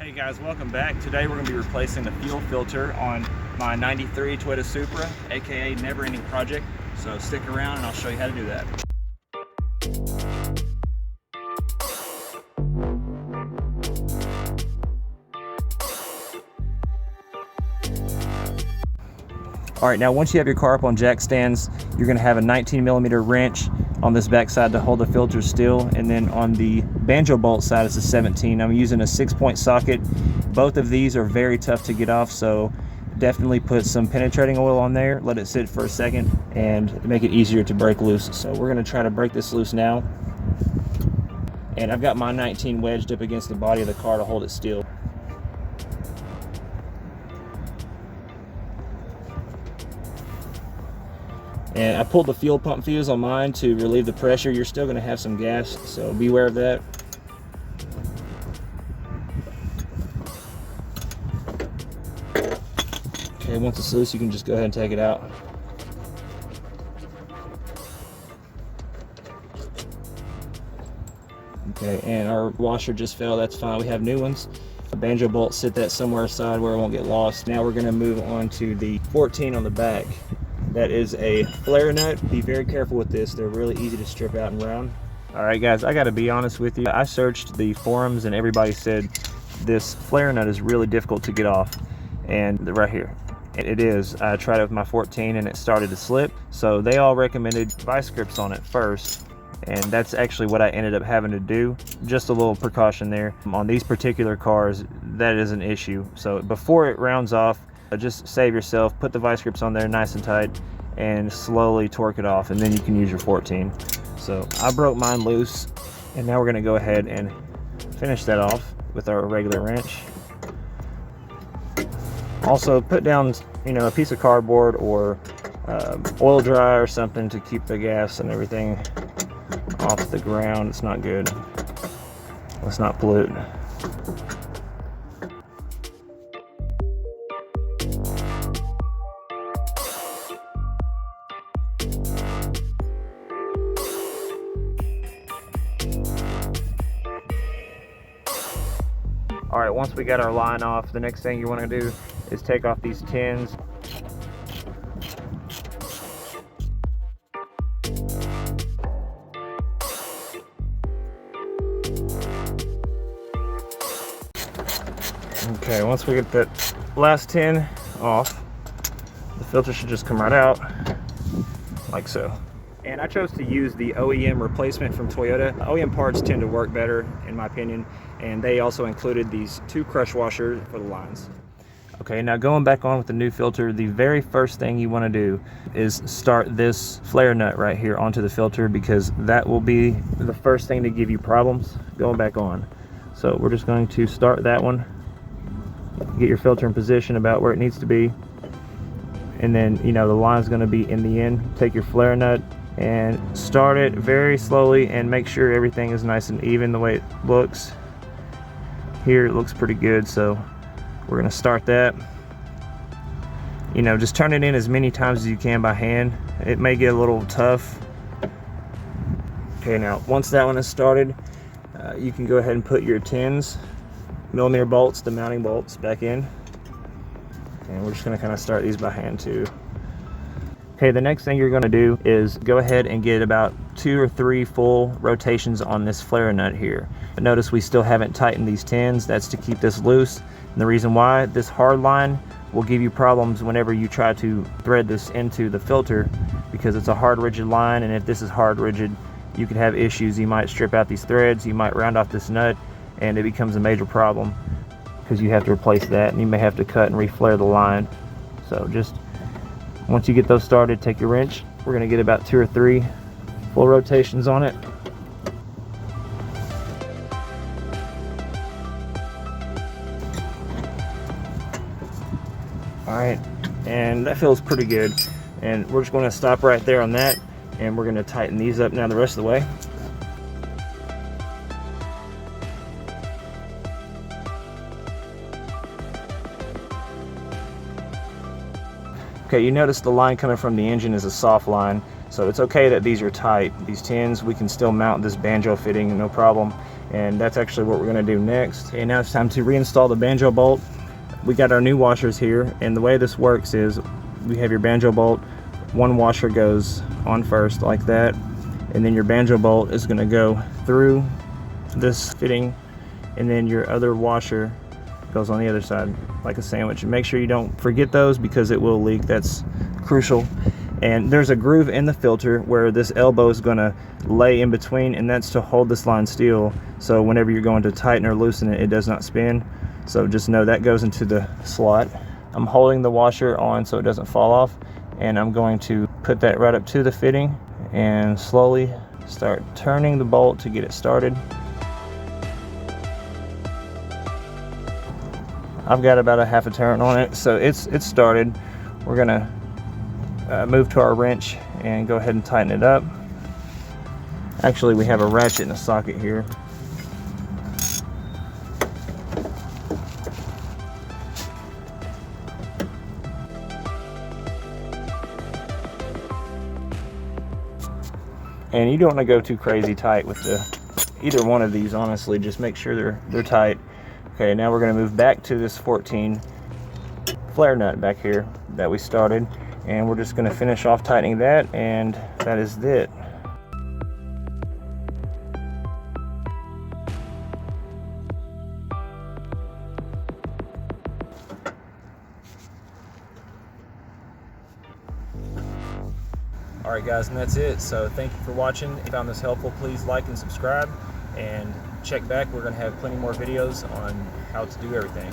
Hey guys, welcome back. Today we're going to be replacing the fuel filter on my 93 Toyota Supra, aka Never Ending Project. So stick around and I'll show you how to do that. Alright, now once you have your car up on jack stands, you're going to have a 19mm wrench on this back side to hold the filter still, and then on the Banjo bolt side it's a 17. I'm using a 6-point socket. Both of these are very tough to get off, so definitely put some penetrating oil on there, let it sit for a second, and make it easier to break loose. So we're going to try to break this loose now. And I've got my 19 wedged up against the body of the car to hold it still. And I pulled the fuel pump fuse on mine to relieve the pressure. You're still going to have some gas, so beware of that. Okay, once it's loose, you can just go ahead and take it out. Okay, and our washer just fell. That's fine. We have new ones. A Banjo bolt, sit that somewhere aside where it won't get lost. Now we're going to move on to the 14 on the back. That is a flare nut. Be very careful with this. They're really easy to strip out and round. All right, guys, I got to be honest with you. I searched the forums and everybody said this flare nut is really difficult to get off. And right here, it is. I tried it with my 14 and it started to slip. So they all recommended vice grips on it first. And that's actually what I ended up having to do. Just a little precaution there. On these particular cars, that is an issue. So before it rounds off, just save yourself, put the vice grips on there nice and tight, and slowly torque it off, and then you can use your 14. So I broke mine loose, and now we're going to go ahead and finish that off with our regular wrench. Also, put down, a piece of cardboard or oil dry or something to keep the gas and everything off the ground. It's not good. Let's not pollute. All right, once we got our line off, the next thing you want to do is take off these tins. Okay, once we get that last tin off, the filter should just come right out, like so. And I chose to use the OEM replacement from Toyota. OEM parts tend to work better, in my opinion, and they also included these 2 crush washers for the lines. Okay, now going back on with the new filter, the very first thing you want to do is start this flare nut right here onto the filter, because that will be the first thing to give you problems going back on. So we're just going to start that one, get your filter in position about where it needs to be, and then the line's going to be in the end. Take your flare nut and start it very slowly and make sure everything is nice and even the way it looks. Here it looks pretty good, so we're going to start that. Just turn it in as many times as you can by hand. It may get a little tough. Okay, now once that one is started, you can go ahead and put your 10mm bolts, the mounting bolts, back in. And we're just going to kind of start these by hand too. Okay, the next thing you're going to do is go ahead and get about 2 or 3 full rotations on this flare nut here. But notice we still haven't tightened these tins. That's to keep this loose. And the reason why, this hard line will give you problems whenever you try to thread this into the filter, because it's a hard rigid line, and if this is hard rigid, you could have issues. You might strip out these threads, you might round off this nut, and it becomes a major problem because you have to replace that, and you may have to cut and reflare the line. So just once you get those started, take your wrench. We're going to get about 2 or 3 full rotations on it. All right, and that feels pretty good. And we're just going to stop right there on that, and we're going to tighten these up now the rest of the way. Okay, you notice the line coming from the engine is a soft line, so it's okay that these are tight. These tins, we can still mount this Banjo fitting, no problem. and that's actually what we're going to do next. Okay, now it's time to reinstall the Banjo bolt. We got our new washers here, and the way this works is we have your Banjo bolt, one washer goes on first like that, and then your Banjo bolt is going to go through this fitting, and then your other washer goes on the other side like a sandwich. And make sure you don't forget those because it will leak. That's crucial. And there's a groove in the filter where this elbow is going to lay in between, and that's to hold this line still, so whenever you're going to tighten or loosen it, it does not spin. So just know that goes into the slot. I'm holding the washer on so it doesn't fall off, and I'm going to put that right up to the fitting and slowly start turning the bolt to get it started. I've got about a half a turn on it, so it's started. We're gonna move to our wrench and go ahead and tighten it up. Actually, we have a ratchet in a socket here. And you don't want to go too crazy tight with either one of these, honestly. Just make sure they're tight. Okay, now we're going to move back to this 14 flare nut back here that we started, and we're just going to finish off tightening that, and that is it. Alright guys, and that's it. So thank you for watching. If you found this helpful, please like and subscribe, and check back. We're going to have plenty more videos on how to do everything.